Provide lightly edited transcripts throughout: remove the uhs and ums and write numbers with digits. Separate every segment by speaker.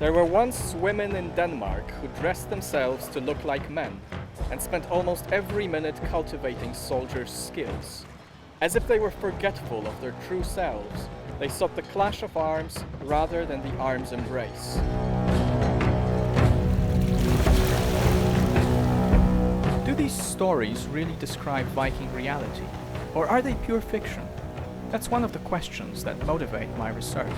Speaker 1: There were once women in Denmark who dressed themselves to look like men and spent almost every minute cultivating soldiers' skills. As if they were forgetful of their true selves, they sought the clash of arms rather than the arm's embrace. Do these stories really describe Viking reality, or are they pure fiction? That's one of the questions that motivate my research.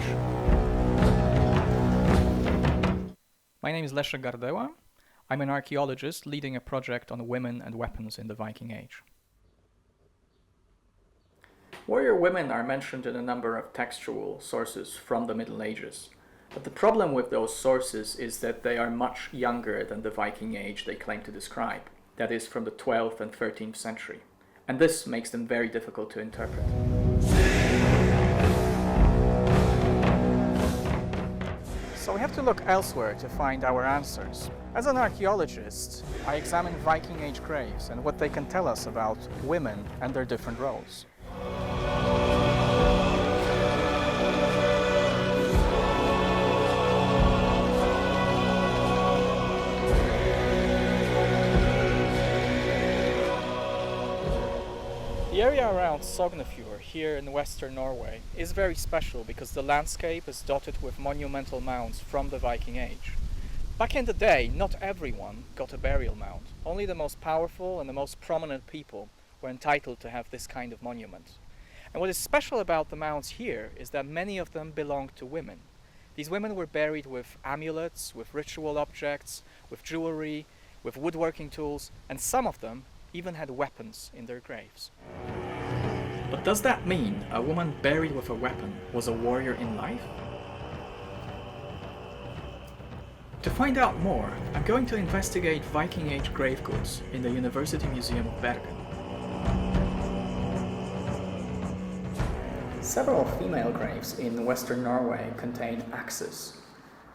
Speaker 1: My name is Leszek Gardeła. I'm an archaeologist leading a project on women and weapons in the Viking Age. Warrior women are mentioned in a number of textual sources from the Middle Ages. But the problem with those sources is that they are much younger than the Viking Age they claim to describe. That is, from the 12th and 13th century. And this makes them very difficult to interpret. So we have to look elsewhere to find our answers. As an archaeologist, I examine Viking Age graves and what they can tell us about women and their different roles. The area around Sognefjord, here in western Norway, is very special because the landscape is dotted with monumental mounds from the Viking Age. Back in the day, not everyone got a burial mound. Only the most powerful and the most prominent people were entitled to have this kind of monument. And what is special about the mounds here is that many of them belonged to women. These women were buried with amulets, with ritual objects, with jewelry, with woodworking tools, and some of them even had weapons in their graves. But does that mean a woman buried with a weapon was a warrior in life? To find out more, I'm going to investigate Viking Age grave goods in the University Museum of Bergen. Several female graves in western Norway contain axes.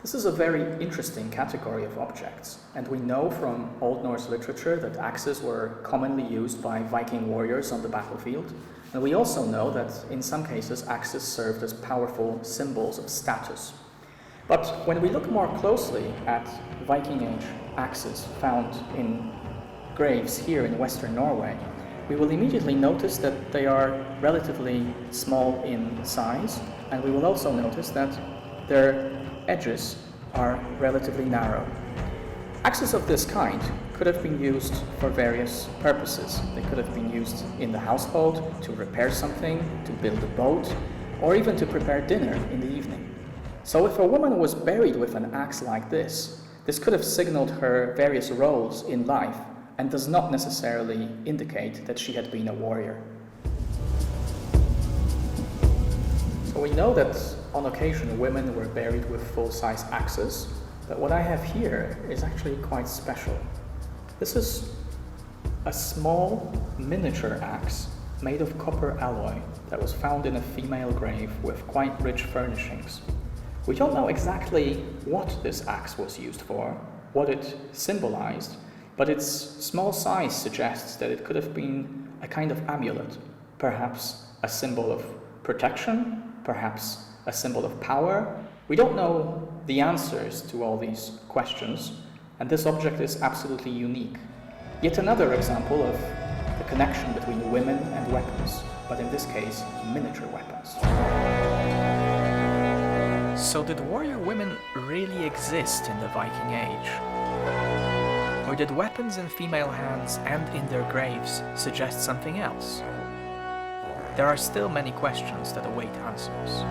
Speaker 1: This is a very interesting category of objects, and we know from Old Norse literature that axes were commonly used by Viking warriors on the battlefield, and we also know that in some cases axes served as powerful symbols of status. But when we look more closely at Viking Age axes found in graves here in western Norway, we will immediately notice that they are relatively small in size, and we will also notice that their edges are relatively narrow. Axes of this kind could have been used for various purposes. They could have been used in the household to repair something, to build a boat, or even to prepare dinner in the evening. So if a woman was buried with an axe like this could have signaled her various roles in life and does not necessarily indicate that she had been a warrior. So we know that on occasion women were buried with full-size axes, but what I have here is actually quite special. This is a small miniature axe made of copper alloy that was found in a female grave with quite rich furnishings. We don't know exactly what this axe was used for, what it symbolized, but its small size suggests that it could have been a kind of amulet, perhaps a symbol of protection, perhaps a symbol of power. We don't know the answers to all these questions, and this object is absolutely unique. Yet another example of the connection between women and weapons, but in this case, miniature weapons. So did warrior women really exist in the Viking Age? Or did weapons in female hands and in their graves suggest something else? There are still many questions that await answers.